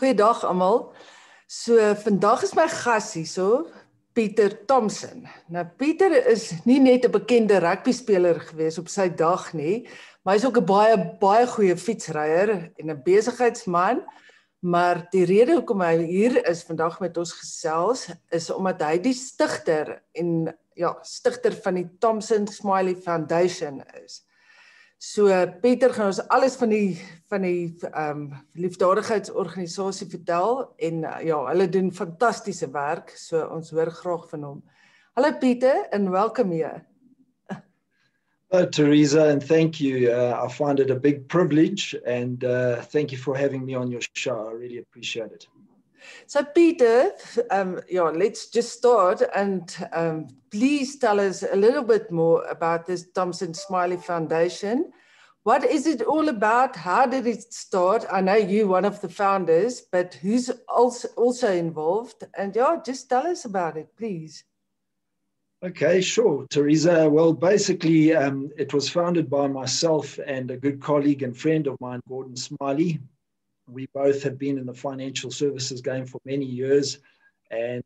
Goeiedag almal. So vandag is my gas hierso, Pieter Thomson. Nou Pieter is nie net 'n bekende rugbyspeler gewees op sy dag nie, maar hy's ook 'n baie goeie fietsryer en 'n besigheidsman. Maar die rede hoekom hy hier is vandag met ons gesels is omdat hy die stigter stigter van die Thomson Smillie Foundation is. So Pieter gaan ons alles van die liefdadigheidsorganisasie vertel en hulle doen fantastiese werk, so ons hoor graag van hom. Hallo Pieter and welcome here. Hello Teresa, and thank you. I find it a big privilege, and thank you for having me on your show. I really appreciate it. So Peter, let's just start and please tell us a little bit more about this Thomson Smillie Foundation. What is it all about? How did it start? I know you're one of the founders, but who's also involved? And just tell us about it, please. Okay, sure, Teresa. Well, basically, it was founded by myself and a good colleague and friend of mine, Gordon Smillie. We both have been in the financial services game for many years, and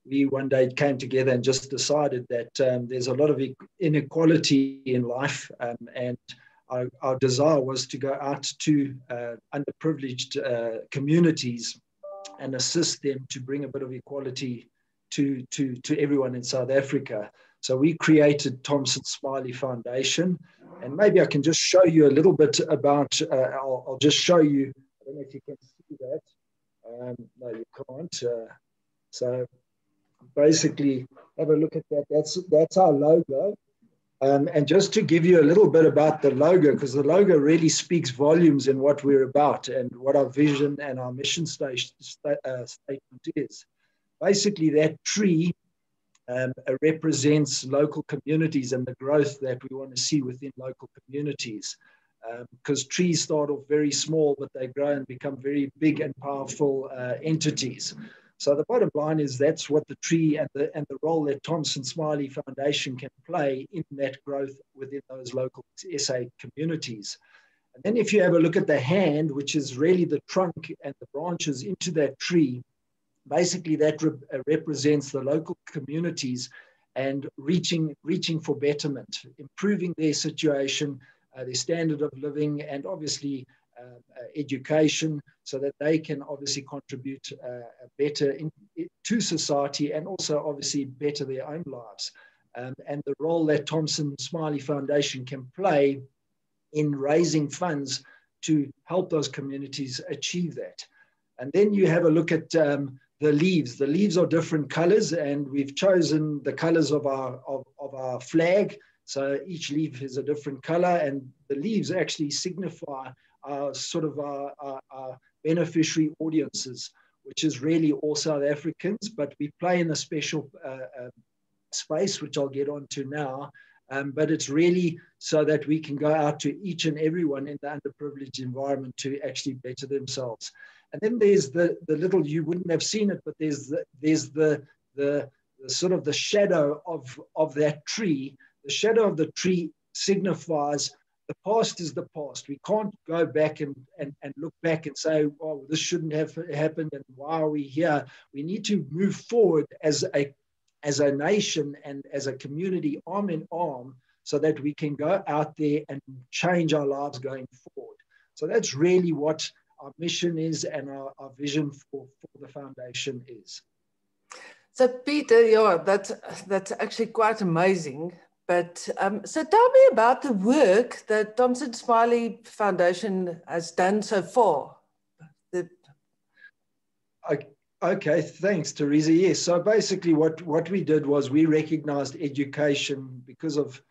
we one day came together and just decided that there's a lot of inequality in life, and our desire was to go out to underprivileged communities and assist them to bring a bit of equality to everyone in South Africa. So we created Thomson Smillie Foundation, and maybe I can just show you a little bit about, I'll just show you. I don't know if you can see that. No, you can't. So basically, have a look at that. That's our logo. And just to give you a little bit about the logo, because the logo really speaks volumes in what we're about and what our vision and our mission statement is. Basically, that tree represents local communities and the growth that we want to see within local communities. Because trees start off very small, but they grow and become very big and powerful entities. So the bottom line is that's what the tree and the role that Thomson Smillie Foundation can play in that growth within those local SA communities. And then if you have a look at the hand, which is really the trunk and the branches into that tree, basically that represents the local communities and reaching for betterment, improving their situation, their standard of living, and obviously education, so that they can obviously contribute better to society and also obviously better their own lives. And the role that Thomson Smillie Foundation can play in raising funds to help those communities achieve that. And then you have a look at the leaves. The leaves are different colors, and we've chosen the colors of our flag. So each leaf is a different color, and the leaves actually signify our beneficiary audiences, which is really all South Africans, but we play in a special space, which I'll get on to now. But it's really so that we can go out to each and everyone in the underprivileged environment to actually better themselves. And then there's the little, you wouldn't have seen it, but there's the sort of the shadow of that tree. The shadow of the tree signifies the past is the past. We can't go back and look back and say, oh, this shouldn't have happened and why are we here? We need to move forward as a nation and as a community, arm in arm, so that we can go out there and change our lives going forward. So that's really what our mission is and our vision for the foundation is. So Peter, that's actually quite amazing. But so tell me about the work that Thomson Smillie Foundation has done so far. Okay, thanks, Teresa. Yes, so basically what we did was we recognized education because of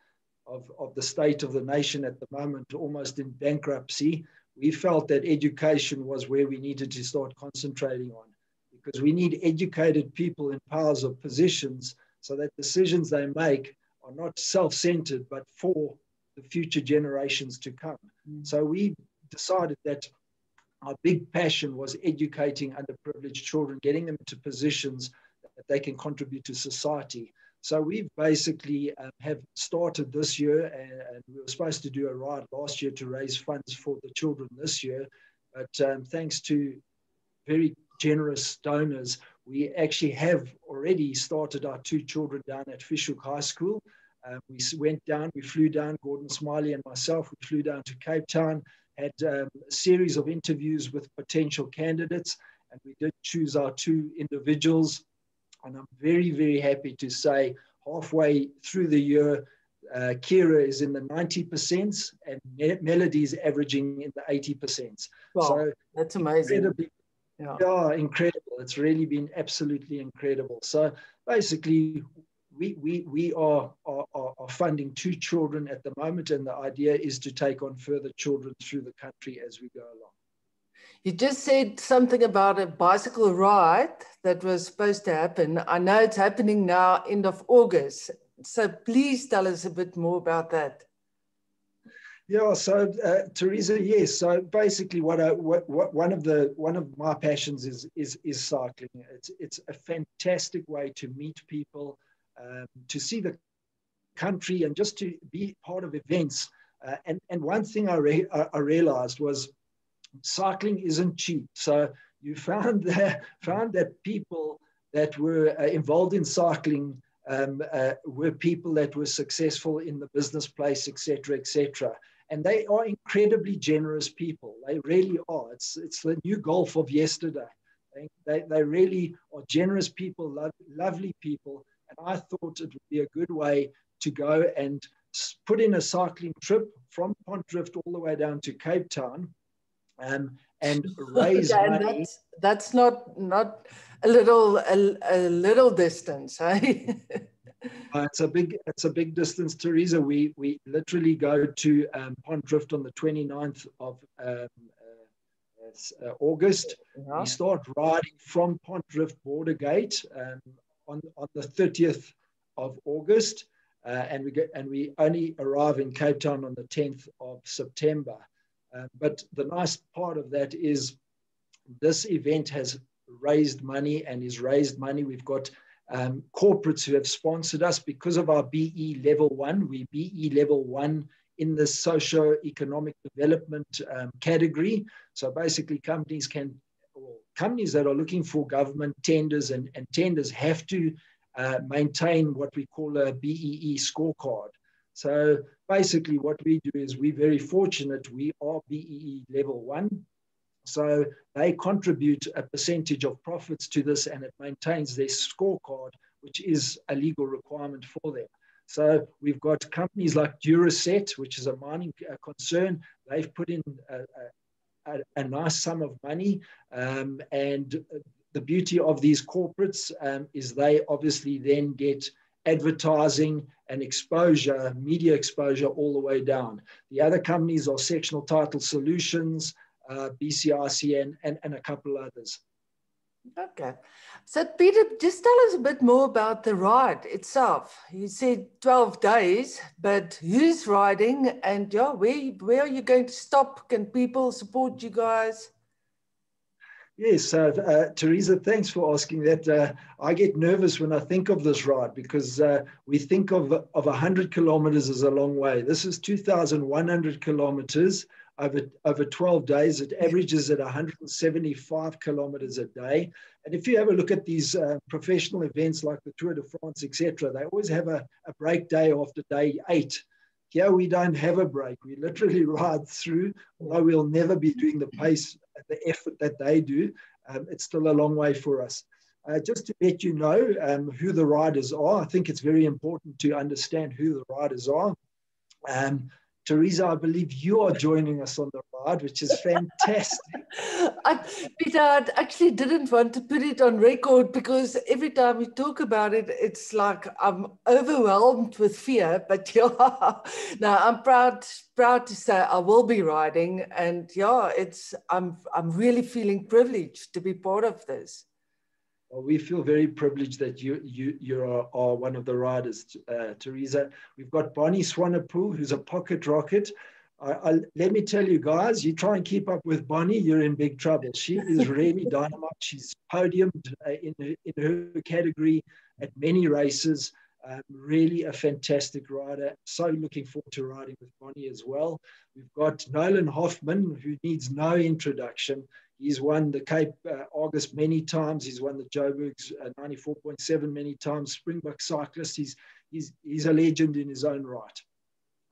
the state of the nation at the moment, almost in bankruptcy. We felt that education was where we needed to start concentrating on, because we need educated people in powers of positions so that decisions they make are not self-centered, but for the future generations to come. So we decided that our big passion was educating underprivileged children, getting them into positions that they can contribute to society. So we've basically have started this year, and we were supposed to do a ride last year to raise funds for the children this year. But thanks to very generous donors, we actually have already started our 2 children down at Fishhook High School. We flew down, Gordon, Smillie and myself, we flew down to Cape Town, had a series of interviews with potential candidates, and we did choose our 2 individuals. And I'm very, very happy to say halfway through the year, Kira is in the 90% and Melody is averaging in the 80%. Wow, so that's amazing. Yeah, incredible. It's really been absolutely incredible. So basically, we are funding 2 children at the moment, and the idea is to take on further children through the country as we go along. You just said something about a bicycle ride that was supposed to happen. I know it's happening now, end of August. So please tell us a bit more about that. Yeah, so Teresa, yes. So basically, one of my passions is cycling. It's a fantastic way to meet people, to see the country, and just to be part of events. And one thing I realized was cycling isn't cheap. So you found that people that were involved in cycling were people that were successful in the business place, etc., etc. And they are incredibly generous people. They really are. It's the new golf of yesterday. They really are generous people, lovely people. And I thought it would be a good way to go and put in a cycling trip from Pontdrift all the way down to Cape Town, and raise money. And that's not a little distance, eh? It's a big distance, Teresa. We literally go to Pontdrift on the 29th of August. Yeah. We start riding from Pontdrift Border Gate on the 30th of August, and we only arrive in Cape Town on the 10th of September. But the nice part of that is this event has raised money and is raised money. We've got corporates who have sponsored us because of our BE level 1. We BE level 1 in the socio-economic development category. So basically companies that are looking for government tenders and tenders have to maintain what we call a BEE scorecard. So basically what we do is we're very fortunate. We are BEE level 1. So they contribute a percentage of profits to this, and it maintains their scorecard, which is a legal requirement for them. So we've got companies like Duraset, which is a mining concern. They've put in a nice sum of money. And the beauty of these corporates is they obviously then get advertising and exposure, media exposure all the way down. The other companies are Sectional Title Solutions, BCRC, and a couple others. Okay. So Peter, just tell us a bit more about the ride itself. You said 12 days, but who's riding, and yeah, where are you going to stop? Can people support you guys? Yes, Teresa, thanks for asking that. I get nervous when I think of this ride because we think of 100 kilometers as a long way. This is 2,100 kilometers over 12 days. It averages at 175 kilometers a day. And if you have a look at these professional events like the Tour de France, etc., they always have a break day after day 8. Here we don't have a break. We literally ride through, although we'll never be doing the pace, the effort that they do. It's still a long way for us. Just to let you know who the riders are, I think it's very important to understand who the riders are. Teresa, I believe you are joining us on the ride, which is fantastic. Peter, I actually didn't want to put it on record because every time we talk about it, it's like I'm overwhelmed with fear. But yeah, no, I'm proud to say I will be riding, and yeah, I'm really feeling privileged to be part of this. Well, we feel very privileged that you are one of the riders, Teresa. We've got Bonnie Swanepoel, who's a pocket rocket. Let me tell you guys, you try and keep up with Bonnie, you're in big trouble. She is really dynamite. She's podiumed in her category at many races. Really a fantastic rider. So looking forward to riding with Bonnie as well. We've got Nolan Hoffman, who needs no introduction. He's won the Cape Argus many times. He's won the Joburg's 94.7 many times. Springbok cyclist. He's a legend in his own right.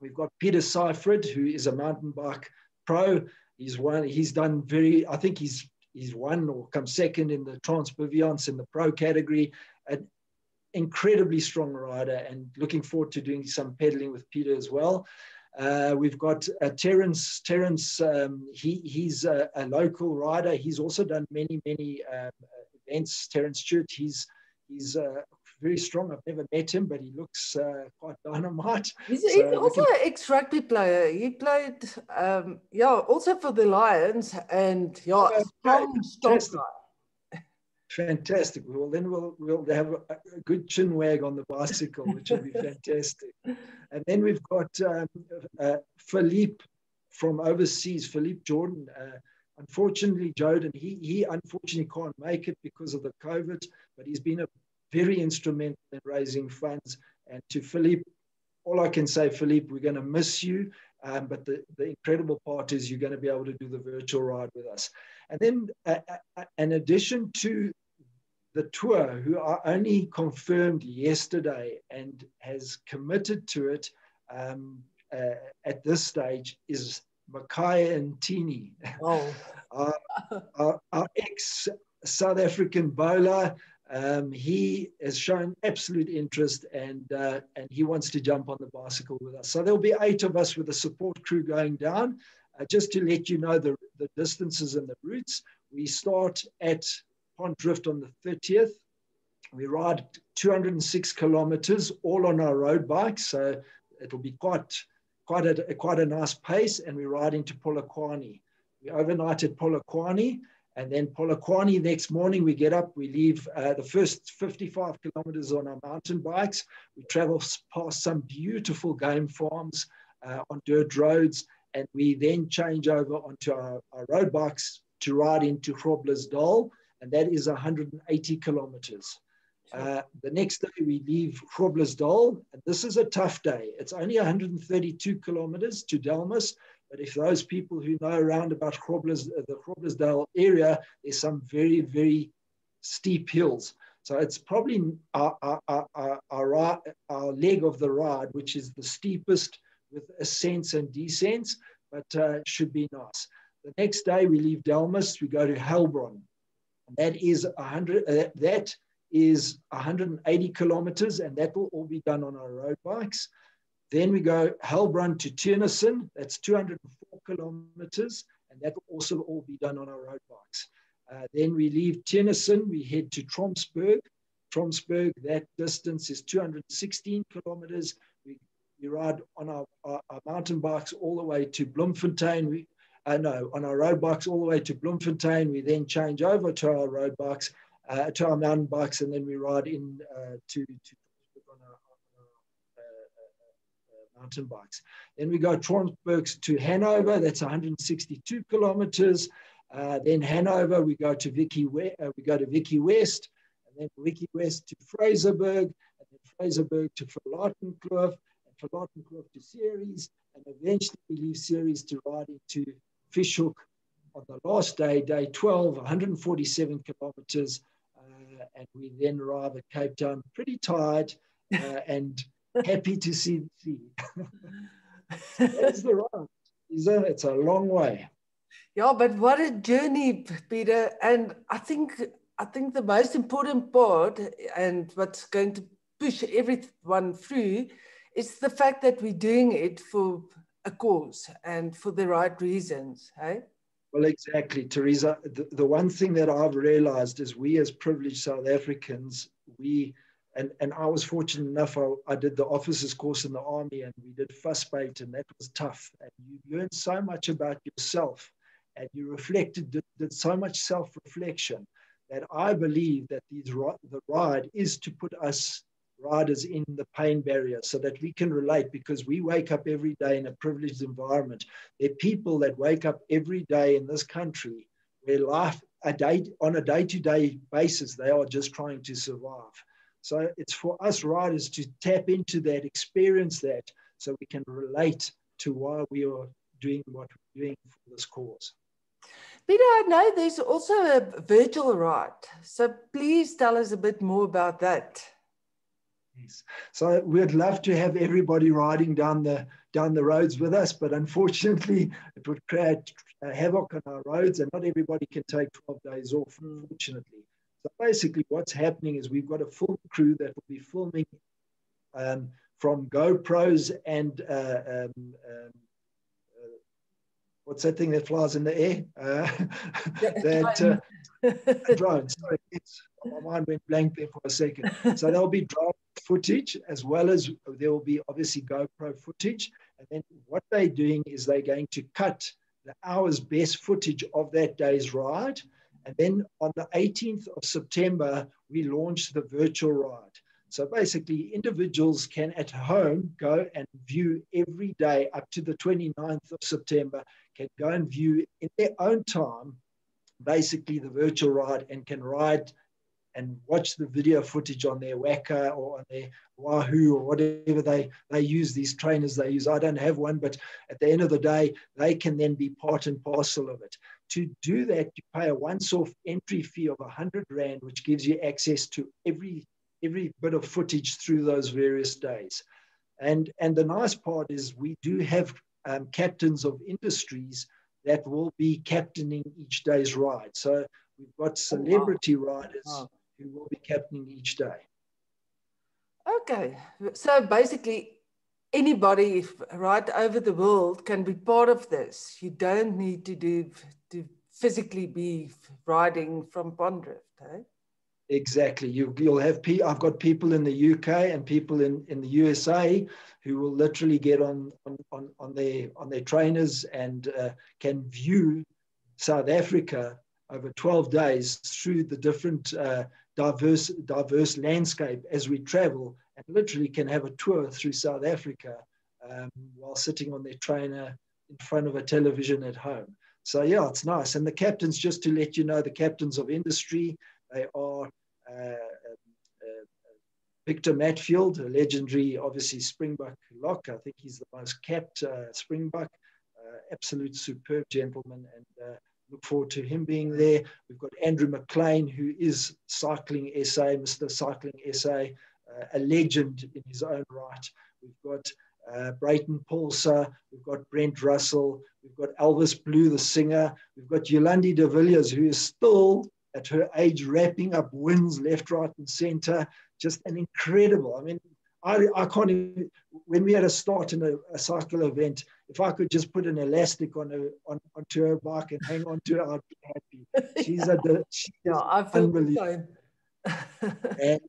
We've got Peter Seifert, who is a mountain bike pro. He's done very, I think he's won or come second in the Transperviance in the pro category. An incredibly strong rider, and looking forward to doing some pedaling with Peter as well. We've got Terence. He's a local rider. He's also done many events. Terence Stewart. He's very strong. I've never met him, but he looks quite dynamite. He's also an ex-rugby player. He played, also for the Lions, and strong guy. Fantastic. Well, then we'll have a good chin wag on the bicycle, which will be fantastic. And then we've got Philippe from overseas, Philippe Jordan. Unfortunately, Jordan, he unfortunately can't make it because of the COVID, but he's been a very instrumental in raising funds. And to Philippe, all I can say, Philippe, we're going to miss you. But the incredible part is you're going to be able to do the virtual ride with us. And then in addition to the tour, who I only confirmed yesterday and has committed to it at this stage, is Makaya Ntini, our ex-South African bowler. He has shown absolute interest, and he wants to jump on the bicycle with us. So there'll be 8 of us with a support crew going down. Just to let you know the distances and the routes, we start at Pontdrift on the 30th. We ride 206 kilometers, all on our road bikes. So it'll be quite a nice pace, and we ride into Polokwane. We overnight at Polokwane, and then Polokwane next morning we get up, we leave the first 55 kilometers on our mountain bikes. We travel past some beautiful game farms on dirt roads, and we then change over onto our road bikes to ride into Groblersdal, and that is 180 kilometers. The next day we leave Groblersdal, and this is a tough day. It's only 132 kilometers to Delmas, but if those people who know around about the Groblersdal area, there's some very, very steep hills. So it's probably our leg of the ride, which is the steepest with ascents and descents, but should be nice. The next day we leave Delmas, we go to Heilbronn. That is 180 kilometers, and that will all be done on our road bikes. Then we go Heilbronn to Tiernissen, that's 204 kilometers, and that will also all be done on our road bikes. Then we leave Tiernissen, we head to Tromsburg. Tromsburg, that distance is 216 kilometers. We ride on our mountain bikes all the way to Bloemfontein. On our road bikes all the way to Bloemfontein. We then change over to our road bikes, to our mountain bikes, and then we ride in to on our mountain bikes. Then we go Tromsburg to Hanover. That's 162 kilometers. Then Hanover, we go to Vicky West, and then Vicky West to Fraserburg, and then Fraserburg to Verlatenkloof, and Verlatenkloof to Ceres, and eventually we leave Ceres to ride into Fishhoek on the last day, day 12, 147 kilometers, and we then arrive at Cape Town pretty tired and happy to see the sea. That's the ride. It's a long way. Yeah, but what a journey, Peter. And I think the most important part, and what's going to push everyone through, is the fact that we're doing it for a cause and for the right reasons, hey? Well, exactly, Teresa. The one thing that I've realized is we as privileged South Africans, and I was fortunate enough, I did the officers course in the army, and we did fussbait, and that was tough. And you learned so much about yourself, and you reflected, did so much self-reflection, that I believe that the ride is to put us riders in the pain barrier so that we can relate, because we wake up every day in a privileged environment. There are people that wake up every day in this country where life on a day-to-day basis, they are just trying to survive. So it's for us riders to tap into that, experience that, so we can relate to why we are doing what we're doing for this cause. Peter, I know there's also a virtual ride. So please tell us a bit more about that. Yes. So we'd love to have everybody riding down the roads with us, but unfortunately it would create havoc on our roads, and not everybody can take 12 days off, unfortunately. So basically what's happening is we've got a film crew that will be filming from GoPros and what's that thing that flies in the air? Drone. Sorry, my mind went blank there for a second. So there'll be drone footage, as well as there will be obviously GoPro footage. And then what they're doing is they're going to cut the hour's best footage of that day's ride. And then on the 18th of September, we launch the virtual ride. So basically, individuals can at home go and view every day up to the 29th of September, can go and view in their own time, basically the virtual ride, and can ride and watch the video footage on their Waka or on their Wahoo or whatever they use, these trainers they use. I don't have one, but at the end of the day, they can then be part and parcel of it. To do that, you pay a once-off entry fee of 100 Rand, which gives you access to every bit of footage through those various days. And the nice part is we do have captains of industries that will be captaining each day's ride. So we've got celebrity riders who will be captaining each day. Okay, so basically anybody right over the world can be part of this. You don't need to physically be riding from Pondrift, eh? Exactly. You'll have I've got people in the UK and people in the USA who will literally get on their trainers and can view South Africa over 12 days through the different diverse landscape as we travel, and literally can have a tour through South Africa while sitting on their trainer in front of a television at home. So yeah, it's nice. And the captains, just to let you know, the captains of industry, they are Victor Matfield, a legendary, obviously, Springbok lock. I think he's the most capped Springbok, absolute superb gentleman, and look forward to him being there. We've got Andrew McLean, who is Cycling SA, Mr. Cycling SA, a legend in his own right. We've got Brayton Paulser, we've got Brent Russell, we've got Elvis Blue, the singer, we've got Yolandi de Villiers, who is still at her age wrapping up wins left, right, and center. Just an incredible. I mean, I can't even, when we had a start in a cycle event, if I could just put an elastic onto her bike and hang on to her, I'd be happy. She's unbelievable. And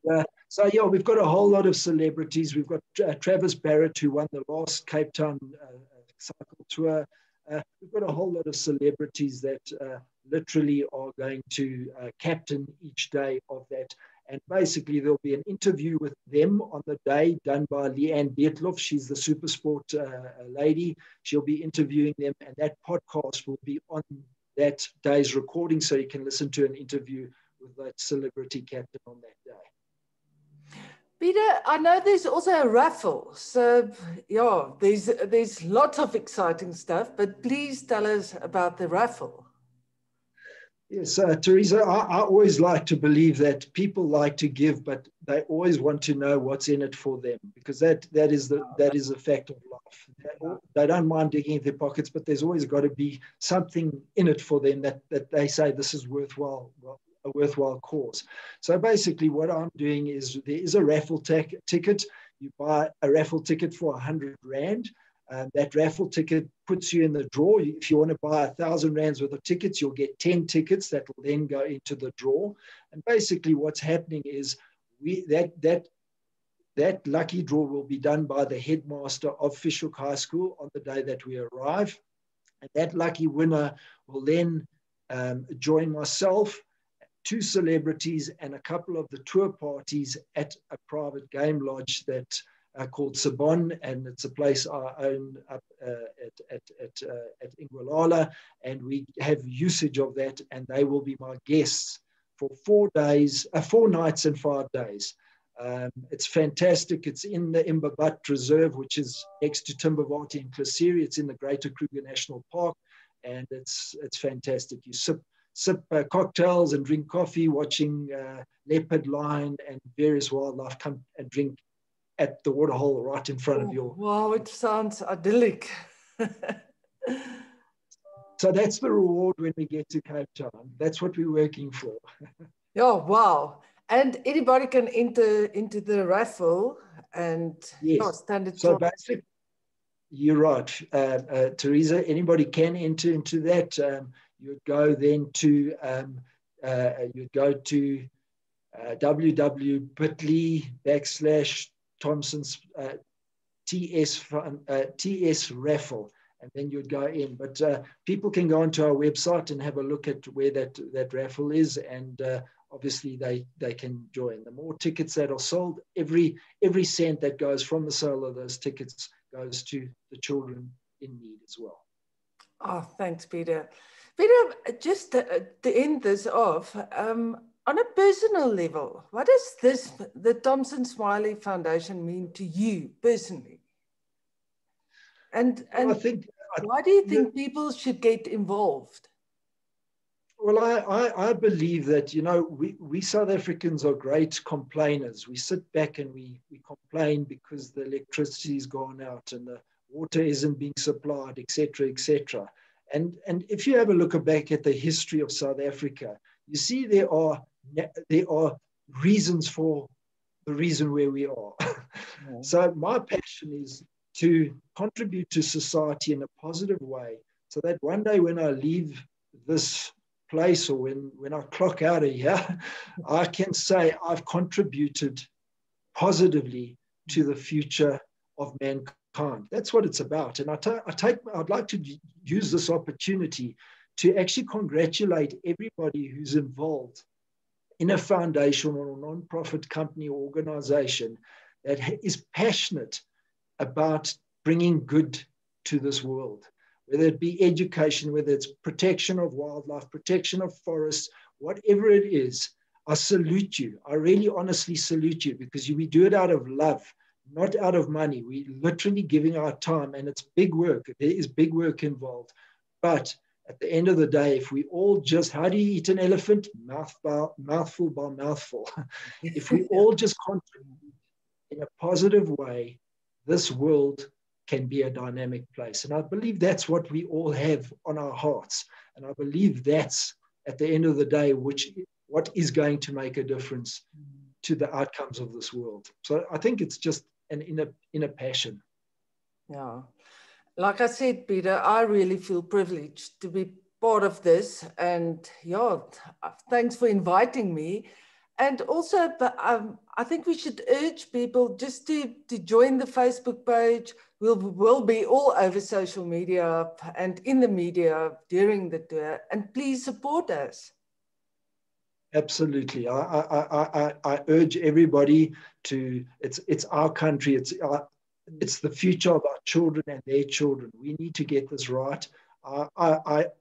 so, yeah, we've got a whole lot of celebrities. We've got Travis Barrett, who won the last Cape Town cycle tour. We've got a whole lot of celebrities that literally are going to captain each day of that. And basically, there'll be an interview with them on the day done by Leanne Dietloff. She's the Supersport lady. She'll be interviewing them, and that podcast will be on that day's recording, so you can listen to an interview with that celebrity captain on that day. Peter, I know there's also a raffle. So, yeah, there's lots of exciting stuff, but please tell us about the raffle. Yes, Teresa, I always like to believe that people like to give, but they always want to know what's in it for them, because that is a fact of life. They don't mind digging in their pockets, but there's always got to be something in it for them that they say this is a worthwhile cause. So basically what I'm doing is there is a raffle ticket. You buy a raffle ticket for 100 Rand. That raffle ticket puts you in the draw. If you want to buy 1,000 Rands worth of tickets, you'll get 10 tickets that will then go into the draw. And basically what's happening is that lucky draw will be done by the headmaster of Fischhoek High School on the day that we arrive. And that lucky winner will then join myself, 2 celebrities, and a couple of the tour parties at a private game lodge that called Sabon, and it's a place I own up at Ingwalala, and we have usage of that, and they will be my guests for 4 nights and 5 days. It's fantastic. It's in the Imbabat Reserve, which is next to Timbavati and Klesiri. It's in the Greater Kruger National Park, and it's fantastic. You sip cocktails and drink coffee, watching leopard, lion, and various wildlife come and drink at the waterhole right in front of you. Wow, it sounds idyllic. So that's the reward when we get to Cape Town. That's what we're working for. Yeah, wow. And anybody can enter into the raffle and yes. stand it. So basically, you're right, Teresa. Anybody can enter into that. You'd go then to www.bit.ly/Thomson's TS raffle, and then you'd go in. But people can go onto our website and have a look at where that raffle is, and obviously they can join. The more tickets that are sold, every cent that goes from the sale of those tickets goes to the children in need as well. Oh, thanks, Peter. Peter, just to end this off, on a personal level, what does the Thomson Smillie Foundation mean to you personally? And well, why do you think people should get involved? Well, I believe that, we South Africans are great complainers. We sit back and we complain because the electricity's gone out and the water isn't being supplied, etc., etc. And if you have a look back at the history of South Africa, you see there are reasons for the reason where we are. Yeah. So my passion is to contribute to society in a positive way, so that one day when I leave this place, or when I clock out of here, I can say I've contributed positively to the future of mankind. That's what it's about. And I'd like to use this opportunity to actually congratulate everybody who's involved in a foundation or a non-profit company or organization that is passionate about bringing good to this world, whether it be education, whether it's protection of wildlife, protection of forests, whatever it is. I salute you. I really honestly salute you, because we do it out of love, not out of money. We're literally giving our time, and it's big work. There is big work involved. But at the end of the day, if we all just, how do you eat an elephant? Mouthful by mouthful. If we all just contribute in a positive way, this world can be a dynamic place. And I believe that's what we all have on our hearts. And I believe that's, at the end of the day, what is going to make a difference to the outcomes of this world. So I think it's just an inner passion. Yeah. Like I said, Peter, I really feel privileged to be part of this. And yeah, thanks for inviting me. And also, I think we should urge people just to join the Facebook page. We'll be all over social media and in the media during the tour. And please support us. Absolutely. I urge everybody to, it's our country. It's the future of our children and their children. We need to get this right. It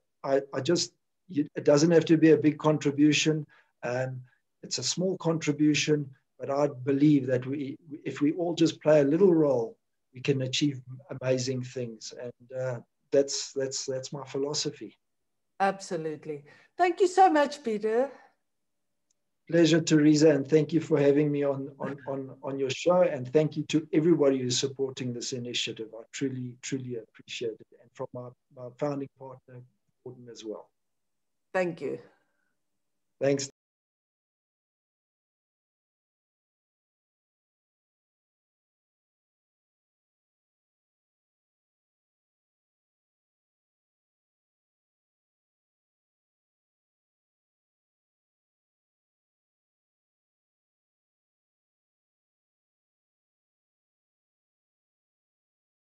doesn't have to be a big contribution. It's a small contribution, but I believe that if we all just play a little role, we can achieve amazing things. And that's my philosophy. Absolutely. Thank you so much, Peter. Pleasure, Teresa, and thank you for having me on your show. And thank you to everybody who's supporting this initiative. I truly, truly appreciate it. And from my founding partner, Gordon, as well. Thank you. Thanks.